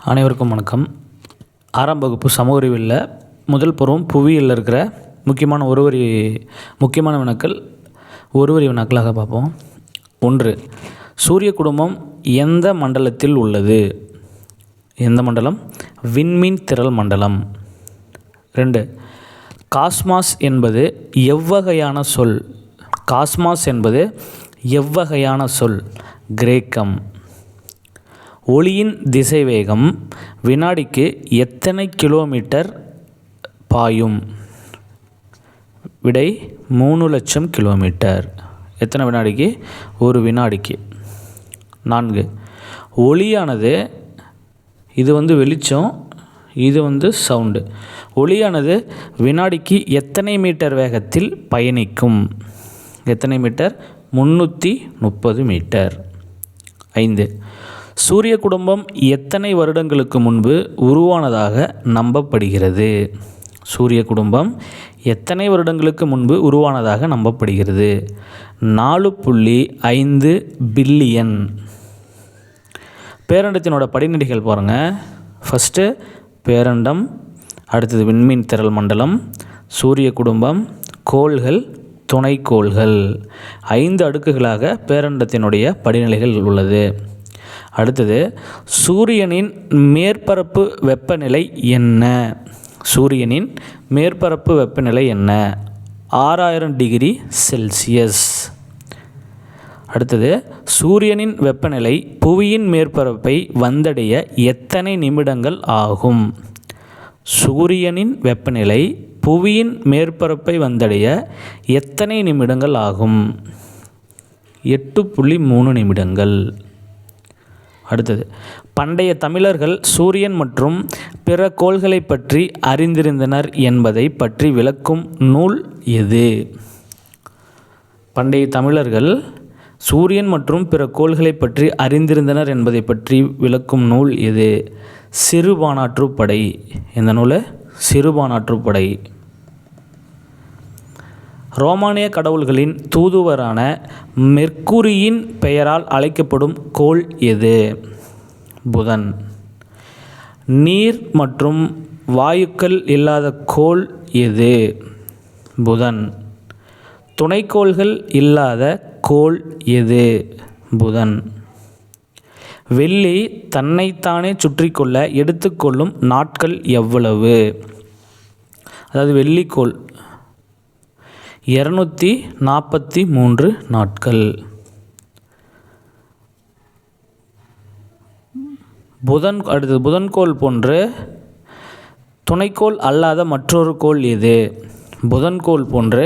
அனைவருக்கும் வணக்கம். 6ஆம் வகுப்பு சமூக அறிவியலில் முதல் பருவம் புவியியலில் இருக்கிற முக்கியமான வினாக்கள் ஒருவரி வினாக்களாக பார்ப்போம். 1. சூரிய குடும்பம் எந்த மண்டலத்தில் உள்ளது? எந்த மண்டலம்? விண்மீன் திரள் மண்டலம். 2. காஸ்மாஸ் என்பது எவ்வகையான சொல்? காஸ்மாஸ் என்பது எவ்வகையான சொல்? கிரேக்கம். ஒளியின் திசைவேகம் வினாடிக்கு எத்தனை கிலோமீட்டர் பாயும்? விடை 3,00,000 கிலோமீட்டர். எத்தனை வினாடிக்கு? ஒரு வினாடிக்கு. 4. ஒளியானது, இது வெளிச்சம், இது சவுண்டு. ஒளியானது வினாடிக்கு எத்தனை மீட்டர் வேகத்தில் பயணிக்கும்? எத்தனை மீட்டர்? 330 மீட்டர். 5. சூரிய குடும்பம் எத்தனை வருடங்களுக்கு முன்பு உருவானதாக நம்பப்படுகிறது? சூரிய குடும்பம் எத்தனை வருடங்களுக்கு முன்பு உருவானதாக நம்பப்படுகிறது? 4.5 பில்லியன். பேரண்டத்தினோட படிநிலைகள் பாருங்கள். ஃபஸ்ட்டு பேரண்டம், அடுத்தது விண்மீன் திரள் மண்டலம், சூரிய குடும்பம், கோள்கள், துணைக்கோள்கள். 5 அடுக்குகளாக பேரண்டத்தினுடைய படிநிலைகள் உள்ளது. அடுத்தது சூரியனின் மேற்பரப்பு வெப்பநிலை என்ன? சூரியனின் மேற்பரப்பு வெப்பநிலை என்ன? 6000 டிகிரி செல்சியஸ். அடுத்தது சூரியனின் வெப்பநிலை புவியின் மேற்பரப்பை வந்தடைய எத்தனை நிமிடங்கள் ஆகும்? சூரியனின் வெப்பநிலை புவியின் மேற்பரப்பை வந்தடைய எத்தனை நிமிடங்கள் ஆகும்? 8.3 நிமிடங்கள். அடுத்தது பண்டைய தமிழர்கள் சூரியன் மற்றும் பிற கோள்களை பற்றி அறிந்திருந்தனர் என்பதை பற்றி விளக்கும் நூல் எது? பண்டைய தமிழர்கள் சூரியன் மற்றும் பிற கோள்களை பற்றி அறிந்திருந்தனர் என்பதை பற்றி விளக்கும் நூல் எது? சிறுபானாற்றுப்படை. இந்த நூல் சிறுபானாற்றுப்படை. ரோமானிய கடவுள்களின் தூதுவரான மெர்க்குரியின் பெயரால் அழைக்கப்படும் கோள் எது? புதன். நீர் மற்றும் வாயுக்கள் இல்லாத கோள் எது? புதன். துணைக்கோள்கள் இல்லாத கோள் எது? புதன். வெள்ளி தன்னைத்தானே சுற்றி கொள்ள எடுத்துக்கொள்ளும் நாட்கள் எவ்வளவு? அதாவது வெள்ளிக்கோள் 243 நாட்கள். அடுத்தது புதன்கோள் போன்று துணைக்கோள் அல்லாத மற்றொரு கோள் எது? புதன்கோள் போன்று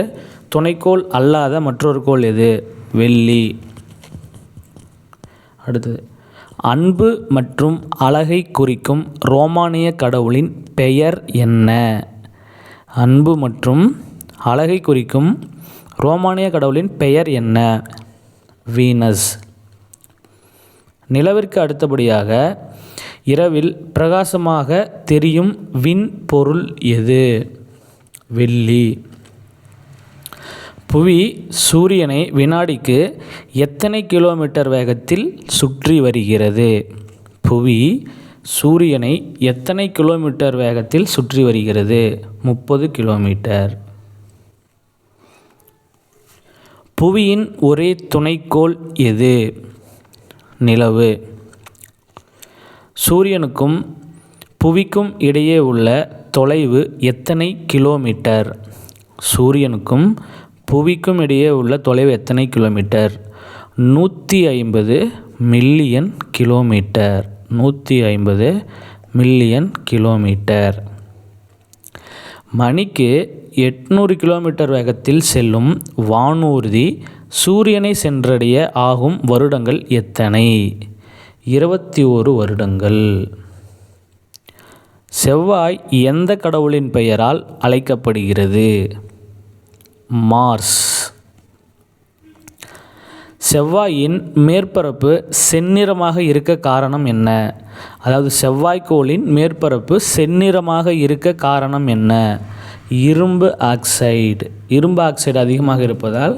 துணைக்கோள் அல்லாத மற்றொரு கோள் எது? வெள்ளி. அடுத்தது அன்பு மற்றும் அழகை குறிக்கும் ரோமானிய கடவுளின் பெயர் என்ன? அன்பு மற்றும் அழகை குறிக்கும் ரோமானிய கடவுளின் பெயர் என்ன? வீனஸ். நிலவிற்கு அடுத்தபடியாக இரவில் பிரகாசமாக தெரியும் விண் பொருள் எது? வெள்ளி. புவி சூரியனை வினாடிக்கு எத்தனை கிலோமீட்டர் வேகத்தில் சுற்றி வருகிறது? புவி சூரியனை எத்தனை கிலோமீட்டர் வேகத்தில் சுற்றி வருகிறது? 30 கிலோமீட்டர். புவியின் ஒரே துணைக்கோள் எது? நிலவு. சூரியனுக்கும் புவிக்கும் இடையே உள்ள தொலைவு எத்தனை கிலோமீட்டர்? சூரியனுக்கும் புவிக்கும் இடையே உள்ள தொலைவு எத்தனை kilometre? 150 million kilometre. 150 million kilometre. மணிக்கு 800 கிலோமீட்டர் வேகத்தில் செல்லும் வானூர்தி சூரியனை சென்றடைய ஆகும் வருடங்கள் எத்தனை? 21 வருடங்கள். செவ்வாய் எந்த கடவுளின் பெயரால் அழைக்கப்படுகிறது? மார்ஸ். செவ்வாயின் மேற்பரப்பு செந்நிறமாக இருக்க காரணம் என்ன? அதாவது செவ்வாய்க்கோளின் மேற்பரப்பு செந்நிறமாக இருக்க காரணம் என்ன? இரும்பு ஆக்சைடு. இரும்பு ஆக்சைடு அதிகமாக இருப்பதால்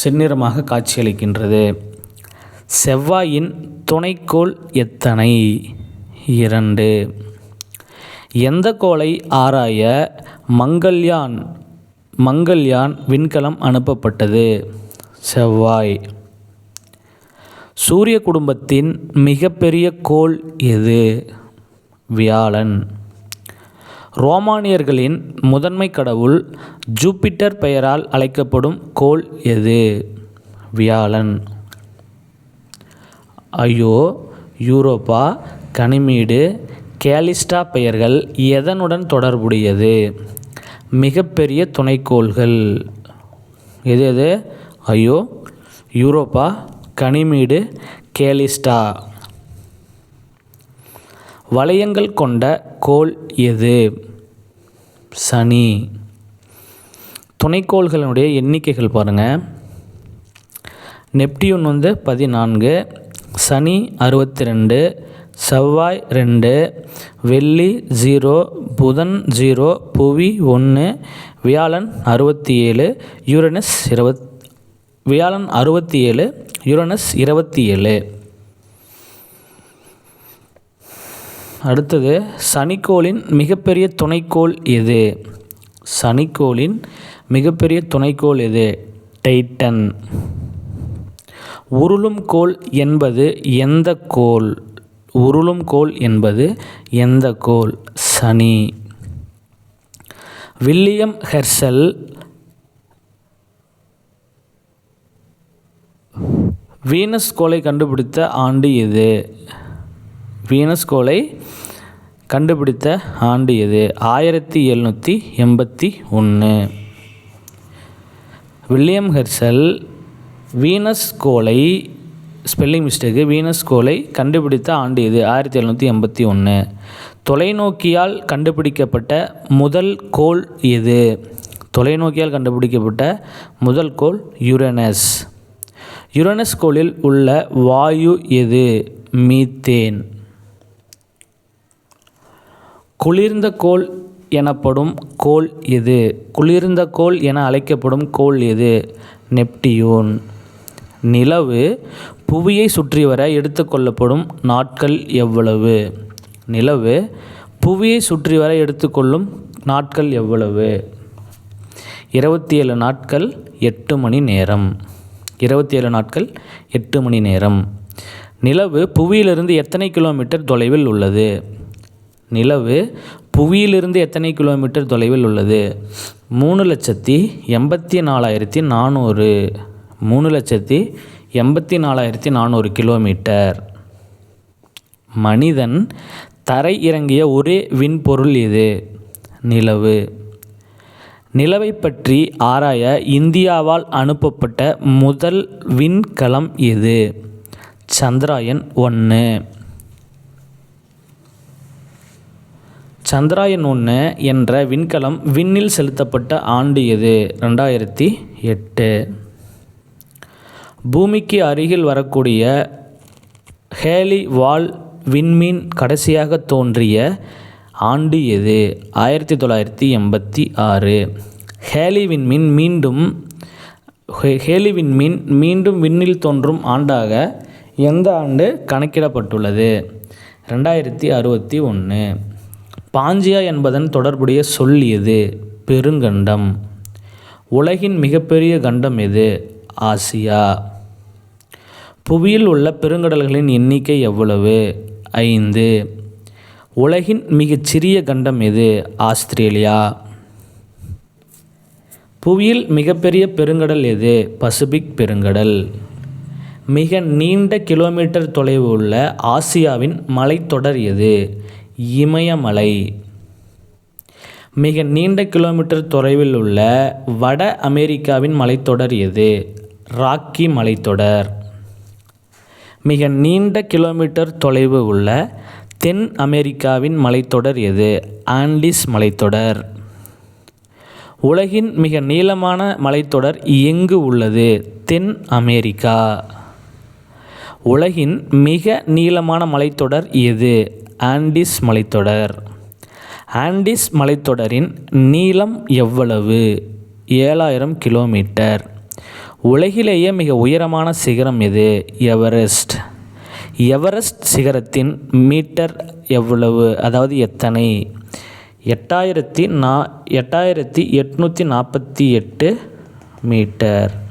செந்நிறமாக காட்சியளிக்கின்றது. செவ்வாயின் துணைக்கோள் எத்தனை? 2. எந்த கோளை ஆராய மங்கள்யான் விண்கலம் அனுப்பப்பட்டது? செவ்வாய். சூரிய குடும்பத்தின் மிகப்பெரிய கோள் எது? வியாழன். ரோமானியர்களின் முதன்மை கடவுள் ஜூபிட்டர் பெயரால் அழைக்கப்படும் கோள் எது? வியாழன். ஐயோ, யூரோப்பா, கனிமீடு, கேலிஸ்டா பெயர்கள் எதனுடன் தொடர்புடையது? மிகப்பெரிய துணைக்கோள்கள். எது எது? ஐயோ, யூரோப்பா, கனிமீடு, கேலிஸ்டா. வளையங்கள் கொண்ட கோள் எது? சனி. துணைக்கோள்களுடைய எண்ணிக்கைகள் பாருங்கள். நெப்டியூன் 14, சனி 62, செவ்வாய் 2, வெள்ளி 0, புதன் 0, புவி 1, வியாழன் 67, யுரேனஸ் 27. அடுத்தது, சனிக்கோளின் மிகப்பெரிய துணைக்கோள் எது? சனிக்கோளின் மிகப்பெரிய துணைக்கோள் எது? டைட்டன். உருளும் கோள் என்பது எந்த கோள்? உருளும் கோள் என்பது எந்த கோள்? சனி. வில்லியம் ஹெர்ஷல் வீனஸ் கோளை கண்டுபிடித்த ஆண்டு எது? வீனஸ் கோளை கண்டுபிடித்த ஆண்டு எது? 1781. வில்லியம் ஹெர்ஷல் வீனஸ் கோளை வீனஸ் கோளை கண்டுபிடித்த ஆண்டு எது? 1781. தொலைநோக்கியால் கண்டுபிடிக்கப்பட்ட முதல் கோள் எது? தொலைநோக்கியால் கண்டுபிடிக்கப்பட்ட முதல் கோள் யுரேனஸ். யுரேனஸ் கோளில் உள்ள வாயு எது? மீத்தேன். குளிர்ந்த கோள் எனப்படும் கோள் எது? குளிர்ந்த கோள் என அழைக்கப்படும் கோள் எது? நெப்டியூன். நிலவு புவியை சுற்றி வர எடுத்துக்கொள்ளப்படும் நாட்கள் எவ்வளவு? நிலவு புவியை சுற்றி வர எடுத்துக்கொள்ளும் நாட்கள் எவ்வளவு? 27 நாட்கள் 8 மணி நேரம். 27 நாட்கள் 8 மணி நேரம். நிலவு புவியிலிருந்து எத்தனை கிலோமீட்டர் தொலைவில் உள்ளது? நிலவு புவியிலிருந்து எத்தனை கிலோமீட்டர் தொலைவில் உள்ளது? 3,84,400. 3,84,400 கிலோமீட்டர். மனிதன் தரை இறங்கிய ஒரே விண்பொருள் எது? நிலவு. நிலவை பற்றி ஆராய இந்தியாவால் அனுப்பப்பட்ட முதல் விண்கலம் எது? சந்திராயன் 1. சந்திராயன் 1 என்ற விண்கலம் விண்ணில் செலுத்தப்பட்ட ஆண்டு எது? 2008. பூமிக்கு அருகில் வரக்கூடிய ஹேலி வால் விண்மீன் கடைசியாக தோன்றிய ஆண்டு எது? 1986. ஹேலி விண்மீன் மீண்டும் விண்ணில் தோன்றும் ஆண்டாக எந்த ஆண்டு கணக்கிடப்பட்டுள்ளது? 2061. பாஞ்சியா என்பதன் தொடர்புடைய சொல் எது? பெருங்கண்டம். உலகின் மிகப்பெரிய கண்டம் எது? ஆசியா. புவியில் உள்ள பெருங்கடல்களின் எண்ணிக்கை எவ்வளவு? 5. உலகின் மிகச்சிறிய கண்டம் எது? ஆஸ்திரேலியா. புவியில் மிகப்பெரிய பெருங்கடல் எது? பசிபிக் பெருங்கடல். மிக நீண்ட கிலோமீட்டர் தொலைவு உள்ள ஆசியாவின் மலைத்தொடர் எது? இமயமலை. மிக நீண்ட கிலோமீட்டர் தொலைவில் உள்ள வட அமெரிக்காவின் மலைத்தொடர் எது? ராக்கி மலைத்தொடர். மிக நீண்ட கிலோமீட்டர் தொலைவு உள்ள தென் அமெரிக்காவின் மலைத்தொடர் எது? ஆண்டிஸ் மலைத்தொடர். உலகின் மிக நீளமான மலைத்தொடர் எங்கு உள்ளது? தென் அமெரிக்கா. உலகின் மிக நீளமான மலைத்தொடர் எது? ஆண்டிஸ் மலைத்தொடர். ஆண்டிஸ் மலைத்தொடரின் நீளம் எவ்வளவு? 7000 கிலோமீட்டர். உலகிலேயே மிக உயரமான சிகரம் எது? எவரெஸ்ட். எவரெஸ்ட் சிகரத்தின் மீட்டர் எவ்வளவு, அதாவது எத்தனை? 8848 மீட்டர்.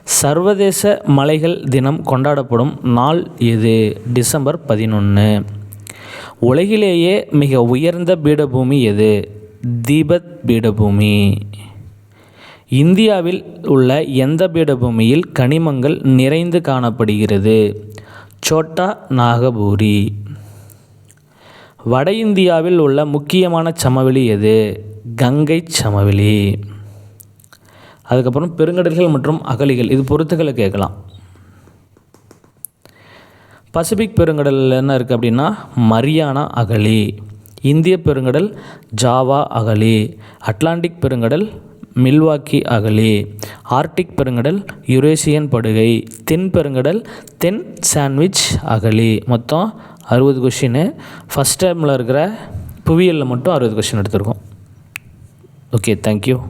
சர்வதேச மலைகள் தினம் கொண்டாடப்படும் நாள் எது? டிசம்பர் 11. உலகிலேயே மிக உயர்ந்த பீடபூமி எது? திபெத் பீடபூமி. இந்தியாவில் உள்ள எந்த பீடபூமியில் கனிமங்கள் நிறைந்து காணப்படுகிறது? சோட்டா நாகபூரி. வட இந்தியாவில் உள்ள முக்கியமான சமவெளி எது? கங்கை சமவெளி. அதுக்கப்புறம் பெருங்கடல்கள் மற்றும் அகழிகள், இது பொறுத்துக்களை கேட்கலாம். பசிபிக் பெருங்கடலில் என்ன இருக்குது அப்படின்னா மரியானா அகழி. இந்திய பெருங்கடல் ஜாவா அகழி. அட்லாண்டிக் பெருங்கடல் மில்வாக்கி அகழி. ஆர்க்டிக் பெருங்கடல் யுரேசியன் படுகை. தென் பெருங்கடல் தென் சாண்ட்விச் அகழி. மொத்தம் 60 கொஷின். ஃபஸ்ட் டைமில் இருக்கிற புவியியலில் மட்டும் 60 கொஷின் எடுத்திருக்கோம். Okay, thank you.